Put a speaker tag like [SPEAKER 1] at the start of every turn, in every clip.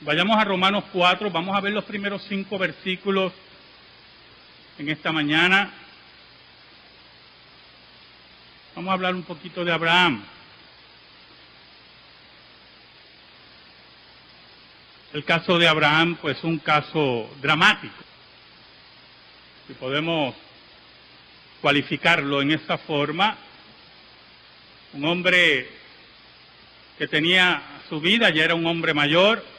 [SPEAKER 1] Vayamos a Romanos 4, vamos a ver los primeros 5 versículos en esta mañana. Vamos a hablar un poquito de Abraham. El caso de Abraham, pues, es un caso dramático. Si podemos cualificarlo en esa forma, un hombre que tenía su vida, ya era un hombre mayor,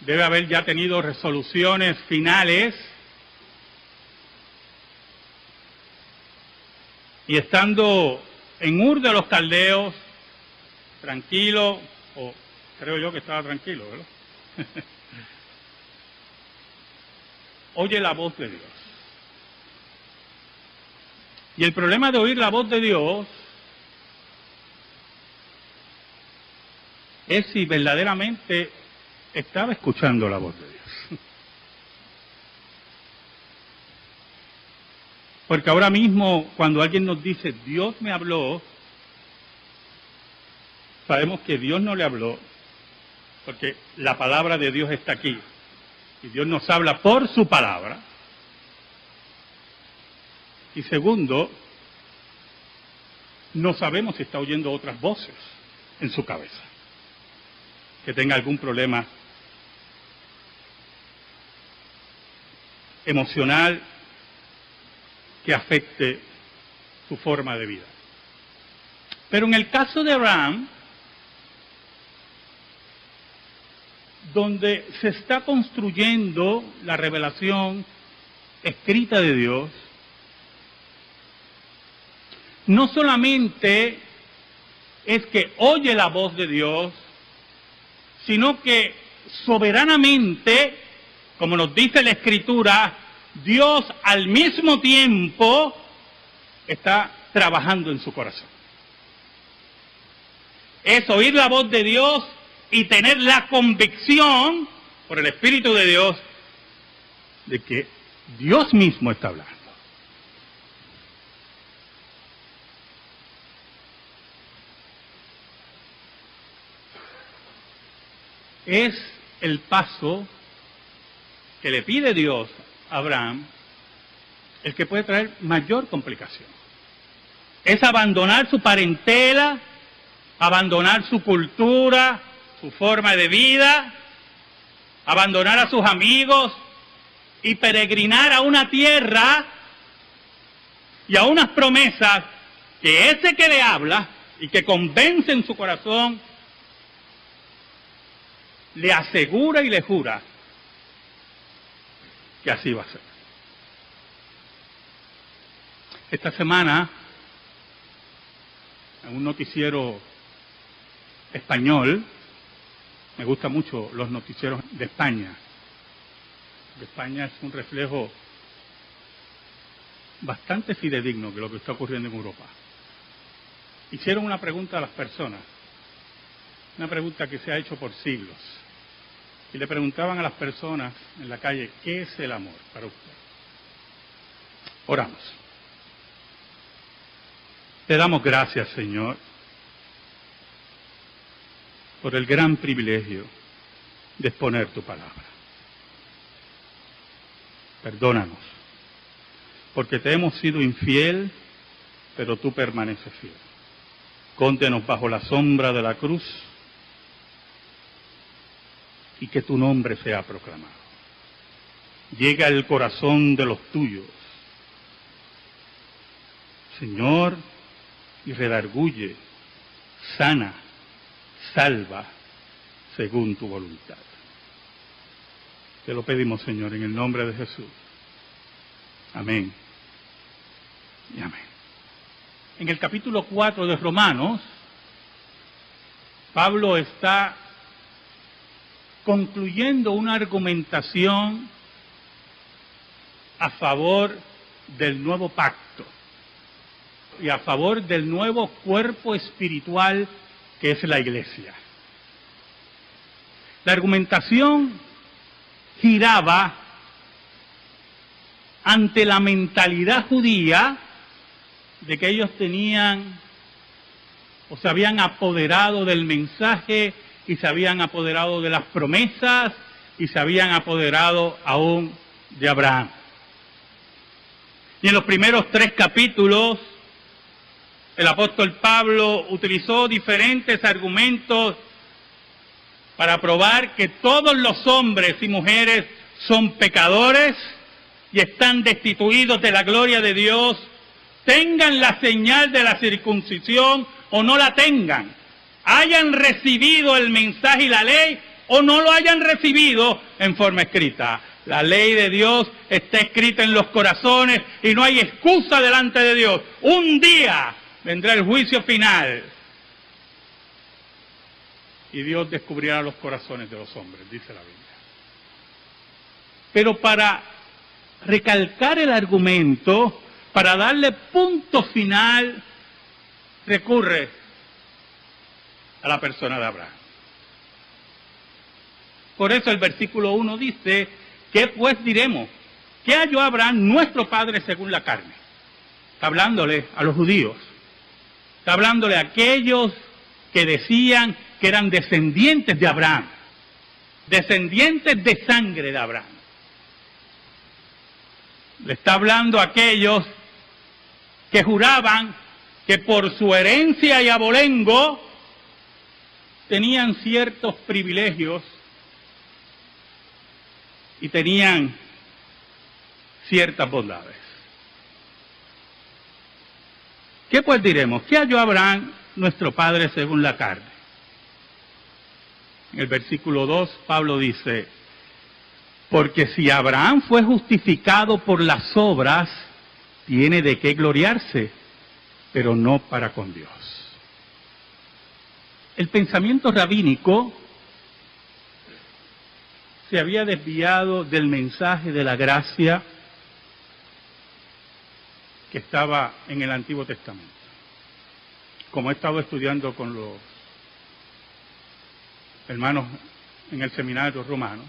[SPEAKER 1] debe haber ya tenido resoluciones finales, y estando en Ur de los Caldeos, tranquilo, o creo yo que estaba tranquilo, ¿verdad? Oye la voz de Dios. Y el problema de oír la voz de Dios es si verdaderamente estaba escuchando la voz de Dios. Porque ahora mismo, cuando alguien nos dice, Dios me habló, sabemos que Dios no le habló, porque la palabra de Dios está aquí. Y Dios nos habla por su palabra. Y segundo, no sabemos si está oyendo otras voces en su cabeza, que tenga algún problema emocional que afecte su forma de vida. Pero en el caso de Abraham, donde se está construyendo la revelación escrita de Dios, no solamente es que oye la voz de Dios, sino que soberanamente, como nos dice la Escritura, Dios al mismo tiempo está trabajando en su corazón. Es oír la voz de Dios y tener la convicción por el Espíritu de Dios de que Dios mismo está hablando. Es el paso que le pide Dios a Abraham el que puede traer mayor complicación. Es abandonar su parentela, abandonar su cultura, su forma de vida, abandonar a sus amigos y peregrinar a una tierra y a unas promesas que ese que le habla y que convence en su corazón le asegura y le jura que así va a ser. Esta semana, en un noticiero español, me gustan mucho los noticieros de España. De España es un reflejo bastante fidedigno de lo que está ocurriendo en Europa. Hicieron una pregunta a las personas, una pregunta que se ha hecho por siglos. Y le preguntaban a las personas en la calle, ¿qué es el amor para usted? Oramos. Te damos gracias, Señor, por el gran privilegio de exponer tu palabra. Perdónanos, porque te hemos sido infiel, pero tú permaneces fiel. Escóndenos bajo la sombra de la cruz y que tu nombre sea proclamado. Llega al corazón de los tuyos, Señor, y redarguye, sana, salva, según tu voluntad. Te lo pedimos, Señor, en el nombre de Jesús. Amén y amén. En el capítulo 4 de Romanos, Pablo está concluyendo una argumentación a favor del nuevo pacto y a favor del nuevo cuerpo espiritual que es la Iglesia. La argumentación giraba ante la mentalidad judía de que ellos tenían o se habían apoderado del mensaje y se habían apoderado de las promesas y se habían apoderado aún de Abraham. Y en los primeros 3 capítulos, el apóstol Pablo utilizó diferentes argumentos para probar que todos los hombres y mujeres son pecadores y están destituidos de la gloria de Dios, tengan la señal de la circuncisión o no la tengan, hayan recibido el mensaje y la ley o no lo hayan recibido en forma escrita. La ley de Dios está escrita en los corazones y no hay excusa delante de Dios. Un día vendrá el juicio final y Dios descubrirá los corazones de los hombres, dice la Biblia. Pero para recalcar el argumento, para darle punto final, recurre a la persona de Abraham. Por eso el versículo 1 dice, ¿qué pues diremos? ¿Qué halló Abraham, nuestro padre, según la carne? Está hablándole a los judíos. Está hablándole a aquellos que decían que eran descendientes de Abraham. Descendientes de sangre de Abraham. Le está hablando a aquellos que juraban que por su herencia y abolengo tenían ciertos privilegios y tenían ciertas bondades. ¿Qué pues diremos? ¿Qué halló Abraham, nuestro padre, según la carne? En el versículo 2, Pablo dice, porque si Abraham fue justificado por las obras, tiene de qué gloriarse, pero no para con Dios. El pensamiento rabínico se había desviado del mensaje de la gracia que estaba en el Antiguo Testamento. Como he estado estudiando con los hermanos en el seminario romano,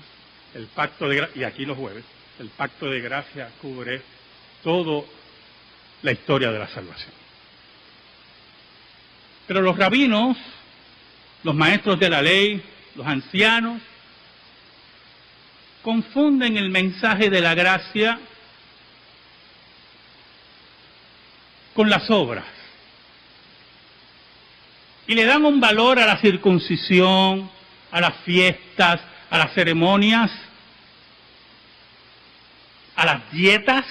[SPEAKER 1] el pacto de gracia, y aquí los jueves, el pacto de gracia cubre toda la historia de la salvación. Pero los rabinos, los maestros de la ley, los ancianos, confunden el mensaje de la gracia con las obras. Y le dan un valor a la circuncisión, a las fiestas, a las ceremonias, a las dietas,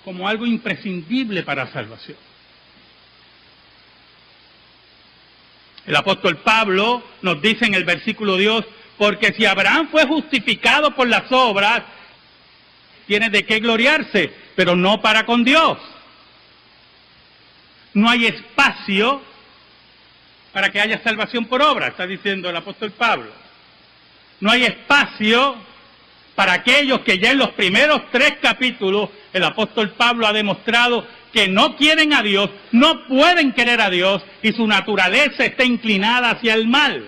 [SPEAKER 1] como algo imprescindible para la salvación. El apóstol Pablo nos dice en el versículo 2, porque si Abraham fue justificado por las obras, tiene de qué gloriarse, pero no para con Dios. No hay espacio para que haya salvación por obra, está diciendo el apóstol Pablo. No hay espacio para aquellos que ya en los primeros 3 capítulos el apóstol Pablo ha demostrado que no quieren a Dios, no pueden querer a Dios y su naturaleza está inclinada hacia el mal.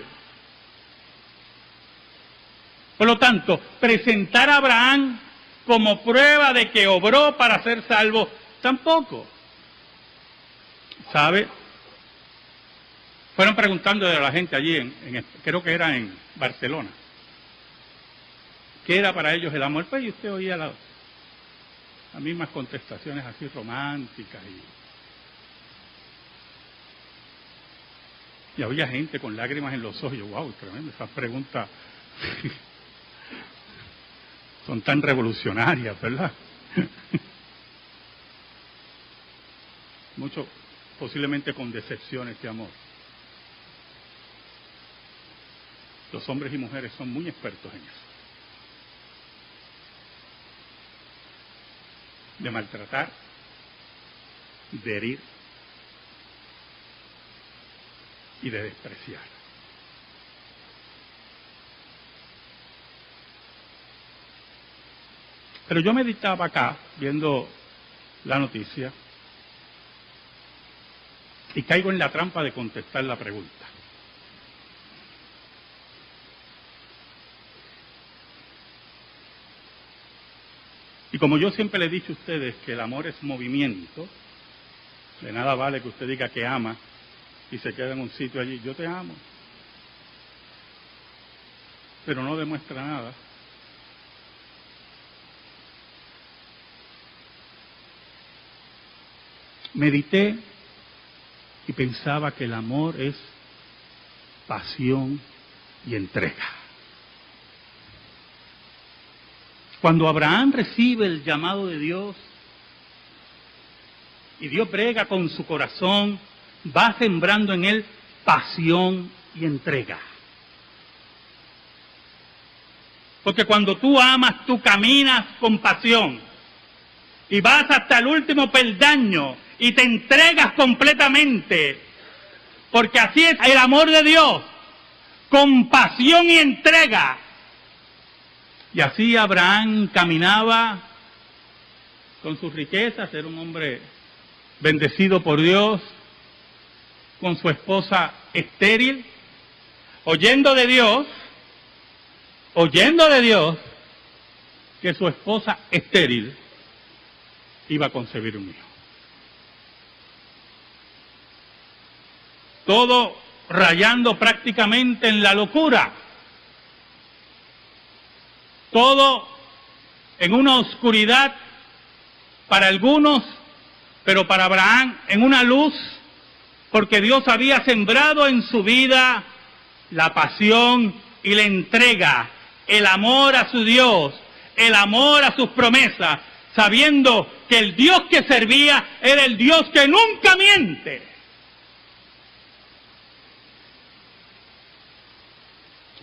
[SPEAKER 1] Por lo tanto, presentar a Abraham como prueba de que obró para ser salvo, tampoco. ¿Sabe? Fueron preguntando a la gente allí, creo que era en Barcelona, ¿qué era para ellos el amor? Pues y usted oía las mismas contestaciones así románticas y había gente con lágrimas en los ojos. Wow, tremendo, esas preguntas son tan revolucionarias, ¿verdad? Mucho, posiblemente con decepciones de amor. Los hombres y mujeres son muy expertos en eso. De maltratar, de herir y de despreciar. Pero yo meditaba acá, viendo la noticia, y caigo en la trampa de contestar la pregunta. Y como yo siempre le he dicho a ustedes que el amor es movimiento, de nada vale que usted diga que ama y se queda en un sitio allí. Yo te amo. Pero no demuestra nada. Medité y pensaba que el amor es pasión y entrega. Cuando Abraham recibe el llamado de Dios y Dios brega con su corazón, va sembrando en él pasión y entrega. Porque cuando tú amas, tú caminas con pasión y vas hasta el último peldaño y te entregas completamente, porque así es el amor de Dios, con pasión y entrega. Y así Abraham caminaba con sus riquezas, era un hombre bendecido por Dios, con su esposa estéril, oyendo de Dios que su esposa estéril iba a concebir un hijo. Todo rayando prácticamente en la locura. Todo en una oscuridad para algunos, pero para Abraham en una luz, porque Dios había sembrado en su vida la pasión y la entrega, el amor a su Dios, el amor a sus promesas, sabiendo que el Dios que servía era el Dios que nunca miente.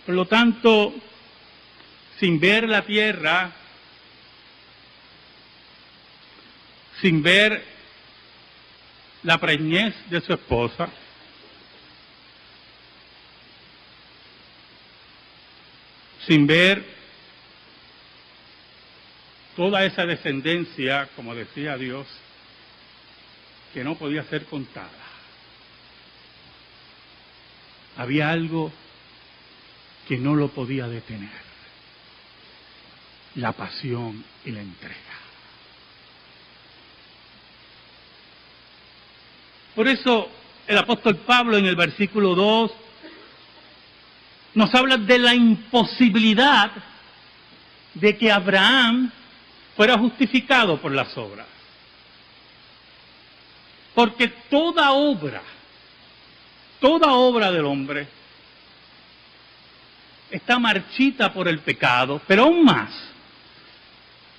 [SPEAKER 1] Por lo tanto, sin ver la tierra, sin ver la preñez de su esposa, sin ver toda esa descendencia, como decía Dios, que no podía ser contada. Había algo que no lo podía detener: la pasión y la entrega. Por eso el apóstol Pablo en el versículo 2 nos habla de la imposibilidad de que Abraham fuera justificado por las obras. Porque toda obra del hombre está marchita por el pecado, pero aún más,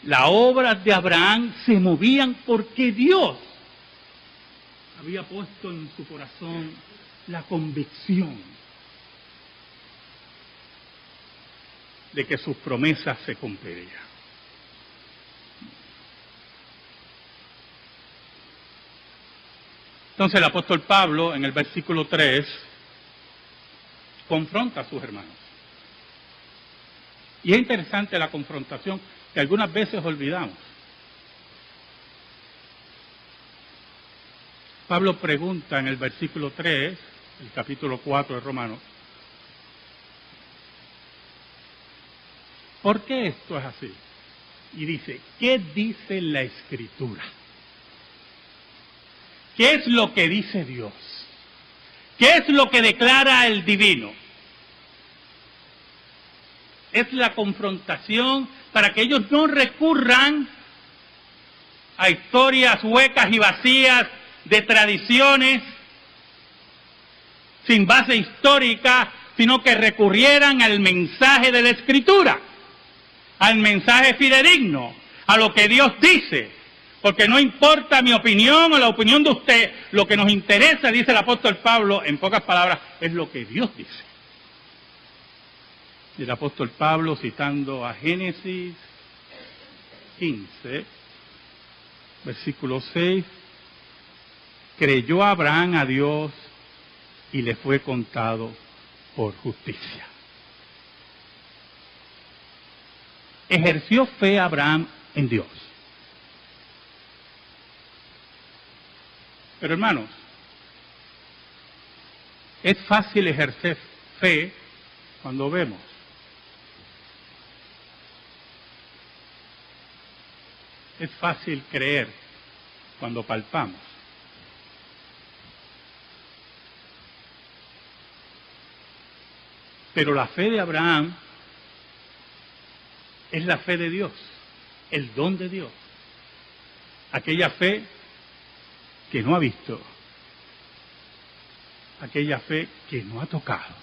[SPEAKER 1] las obras de Abraham se movían porque Dios había puesto en su corazón la convicción de que sus promesas se cumplirían. Entonces el apóstol Pablo en el versículo 3 confronta a sus hermanos. Y es interesante la confrontación que algunas veces olvidamos. Pablo pregunta en el versículo 3, el capítulo 4 de Romanos, ¿por qué esto es así? Y dice, ¿qué dice la Escritura? ¿Qué es lo que dice Dios? ¿Qué es lo que declara el divino? Es la confrontación para que ellos no recurran a historias huecas y vacías de tradiciones sin base histórica, sino que recurrieran al mensaje de la Escritura, al mensaje fidedigno, a lo que Dios dice, porque no importa mi opinión o la opinión de usted, lo que nos interesa, dice el apóstol Pablo, en pocas palabras, es lo que Dios dice. El apóstol Pablo, citando a Génesis 15, versículo 6, creyó Abraham a Dios y le fue contado por justicia. Ejerció fe Abraham en Dios. Pero hermanos, es fácil ejercer fe cuando vemos. Es fácil creer cuando palpamos. Pero la fe de Abraham es la fe de Dios, el don de Dios. Aquella fe que no ha visto, aquella fe que no ha tocado,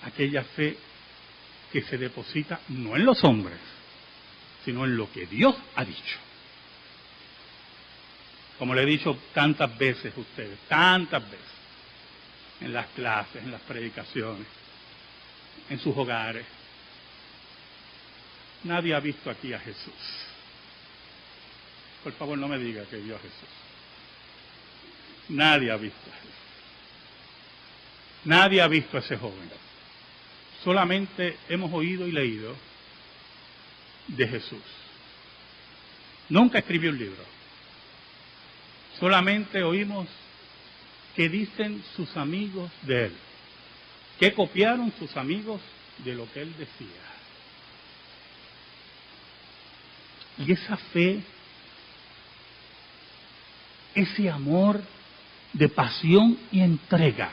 [SPEAKER 1] aquella fe que se deposita no en los hombres, sino en lo que Dios ha dicho. Como le he dicho tantas veces a ustedes, tantas veces, en las clases, en las predicaciones, en sus hogares, nadie ha visto aquí a Jesús. Por favor, no me diga que vio a Jesús. Nadie ha visto a Jesús. Nadie ha visto a ese joven. Solamente hemos oído y leído de Jesús. Nunca escribió un libro. Solamente oímos qué dicen sus amigos de él, qué copiaron sus amigos de lo que él decía. Y esa fe, ese amor de pasión y entrega,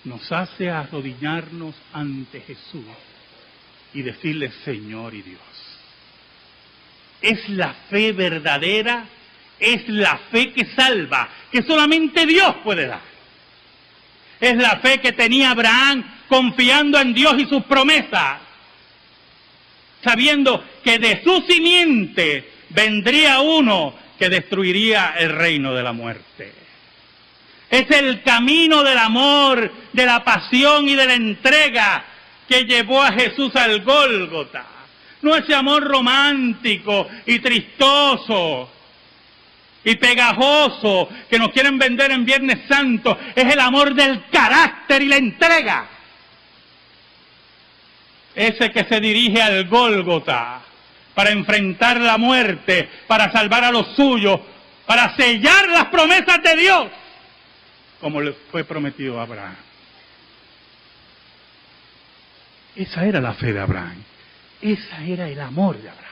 [SPEAKER 1] nos hace arrodillarnos ante Jesús y decirle Señor y Dios. Es la fe verdadera, es la fe que salva, que solamente Dios puede dar. Es la fe que tenía Abraham confiando en Dios y sus promesas, sabiendo que de su simiente vendría uno que destruiría el reino de la muerte. Es el camino del amor, de la pasión y de la entrega que llevó a Jesús al Gólgota. No ese amor romántico y tristoso y pegajoso que nos quieren vender en Viernes Santo. Es el amor del carácter y la entrega. Ese que se dirige al Gólgota para enfrentar la muerte, para salvar a los suyos, para sellar las promesas de Dios, como le fue prometido a Abraham. Esa era la fe de Abraham. Ese era el amor de Abraham.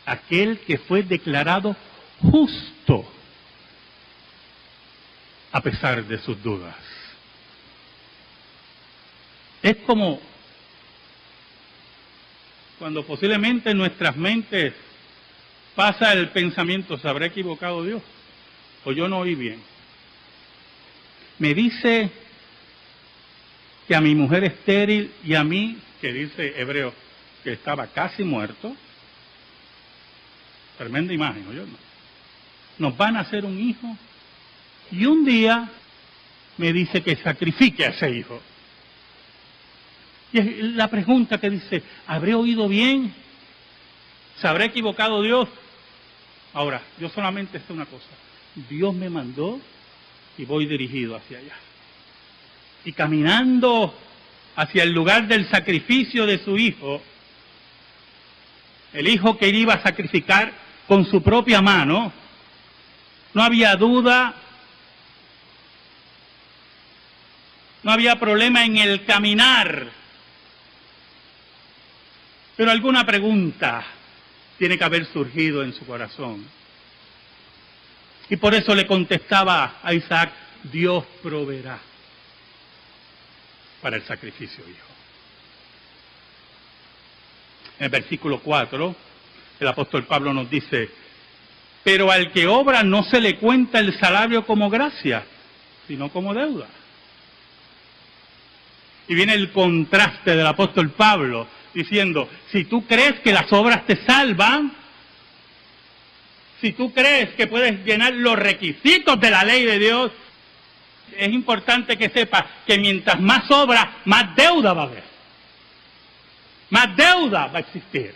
[SPEAKER 1] Aquel que fue declarado justo a pesar de sus dudas. Es como cuando posiblemente en nuestras mentes pasa el pensamiento, ¿se habrá equivocado Dios? ¿O yo no oí bien? Me dice que a mi mujer estéril y a mí, que dice Hebreo, que estaba casi muerto, tremenda imagen, ¿no? Nos van a hacer un hijo y un día me dice que sacrifique a ese hijo. Y es la pregunta que dice, ¿habré oído bien? ¿Se habrá equivocado Dios? Ahora, yo solamente sé una cosa, Dios me mandó y voy dirigido hacia allá. Y caminando hacia el lugar del sacrificio de su hijo, el hijo que él iba a sacrificar con su propia mano, no había duda, no había problema en el caminar. Pero alguna pregunta tiene que haber surgido en su corazón. Y por eso le contestaba a Isaac, Dios proveerá para el sacrificio, hijo. En el versículo 4, el apóstol Pablo nos dice, pero al que obra no se le cuenta el salario como gracia, sino como deuda. Y viene el contraste del apóstol Pablo, diciendo, si tú crees que las obras te salvan, si tú crees que puedes llenar los requisitos de la ley de Dios, es importante que sepas que mientras más obras, más deuda va a haber. Más deuda va a existir.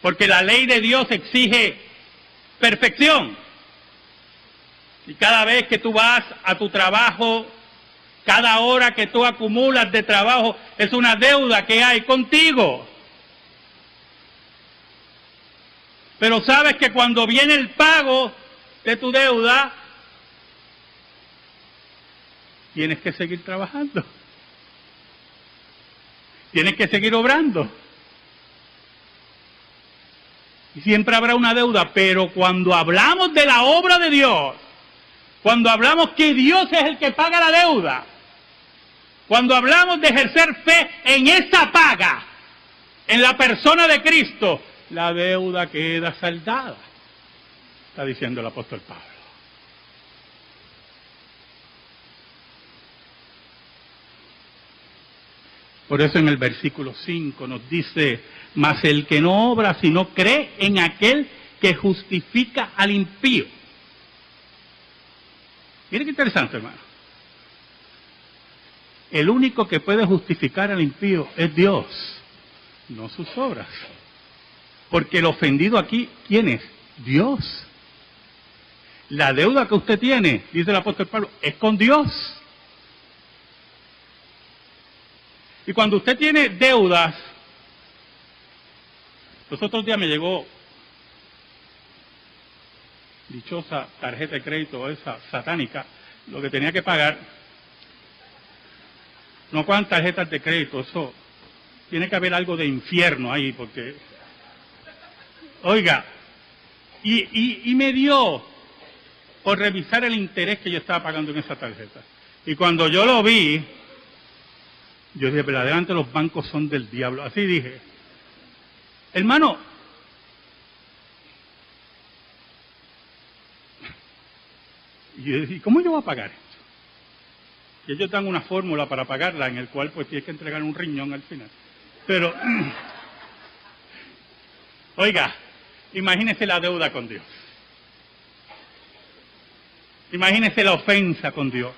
[SPEAKER 1] Porque la ley de Dios exige perfección. Y cada vez que tú vas a tu trabajo, cada hora que tú acumulas de trabajo es una deuda que hay contigo. Pero sabes que cuando viene el pago de tu deuda, tienes que seguir trabajando. Tienes que seguir obrando. Y siempre habrá una deuda, pero cuando hablamos de la obra de Dios, Cuando hablamos que Dios es el que paga la deuda, cuando hablamos de ejercer fe en esa paga, en la persona de Cristo, la deuda queda saldada, está diciendo el apóstol Pablo. Por eso en el versículo 5 nos dice, mas el que no obra sino cree en aquel que justifica al impío. Miren qué interesante, hermano. El único que puede justificar al impío es Dios, no sus obras. Porque el ofendido aquí, ¿quién es? Dios. La deuda que usted tiene, dice el apóstol Pablo, es con Dios. Y cuando usted tiene deudas, los otros días me llegó dichosa tarjeta de crédito, esa satánica, lo que tenía que pagar. No cuántas tarjetas de crédito, eso tiene que haber algo de infierno ahí, porque, oiga, y me dio por revisar el interés que yo estaba pagando en esa tarjeta. Y cuando yo lo vi, yo dije, verdaderamente los bancos son del diablo. Así dije, hermano, y yo dije, ¿cómo yo voy a pagar esto? Y ellos dan una fórmula para pagarla, en el cual pues tienes que entregar un riñón al final. Pero, oiga, imagínese la deuda con Dios. Imagínese la ofensa con Dios.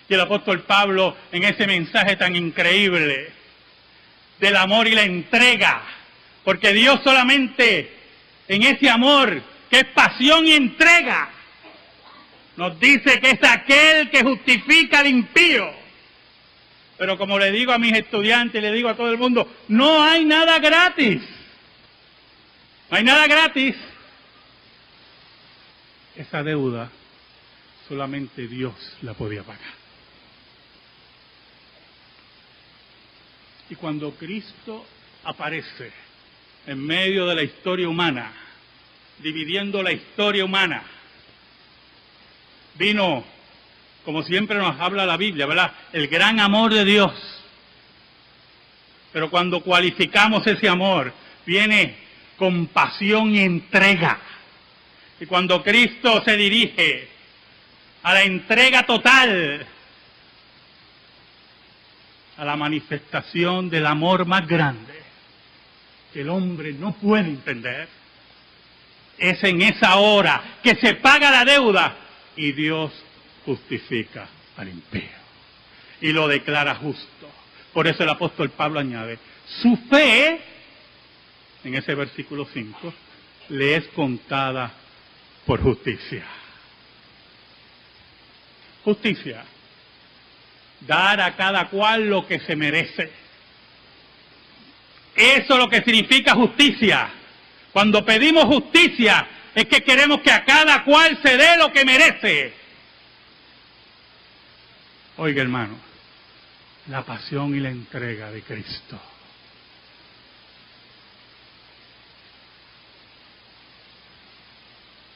[SPEAKER 1] Y el apóstol Pablo, en ese mensaje tan increíble del amor y la entrega, porque Dios solamente en ese amor, que es pasión y entrega, nos dice que es aquel que justifica al impío. Pero como le digo a mis estudiantes, le digo a todo el mundo, no hay nada gratis. No hay nada gratis. Esa deuda solamente Dios la podía pagar. Y cuando Cristo aparece en medio de la historia humana, dividiendo la historia humana, vino, como siempre nos habla la Biblia, ¿verdad? El gran amor de Dios. Pero cuando cualificamos ese amor, viene compasión y entrega. Y cuando Cristo se dirige a la entrega total, a la manifestación del amor más grande que el hombre no puede entender, es en esa hora que se paga la deuda y Dios justifica al impío y lo declara justo. Por eso el apóstol Pablo añade, su fe, en ese versículo 5, le es contada por justicia. Justicia. Dar a cada cual lo que se merece. Eso es lo que significa justicia. Cuando pedimos justicia, es que queremos que a cada cual se dé lo que merece. Oiga, hermano, la pasión y la entrega de Cristo.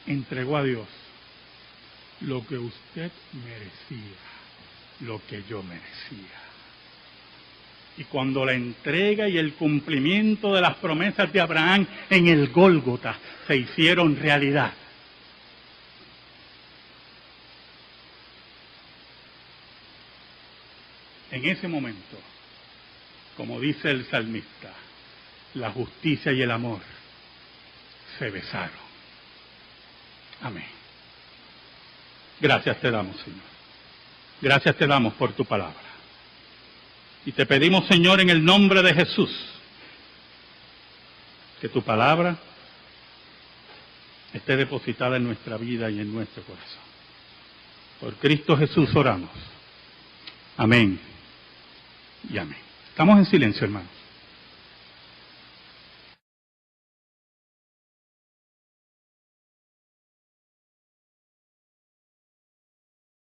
[SPEAKER 1] Entregó a Dios lo que usted merecía, lo que yo merecía. Y cuando la entrega y el cumplimiento de las promesas de Abraham en el Gólgota se hicieron realidad, en ese momento, como dice el salmista, la justicia y el amor se besaron. Amén. Gracias te damos, Señor. Gracias te damos por tu palabra. Y te pedimos, Señor, en el nombre de Jesús, que tu palabra esté depositada en nuestra vida y en nuestro corazón. Por Cristo Jesús oramos. Amén y amén. Estamos en silencio, hermanos.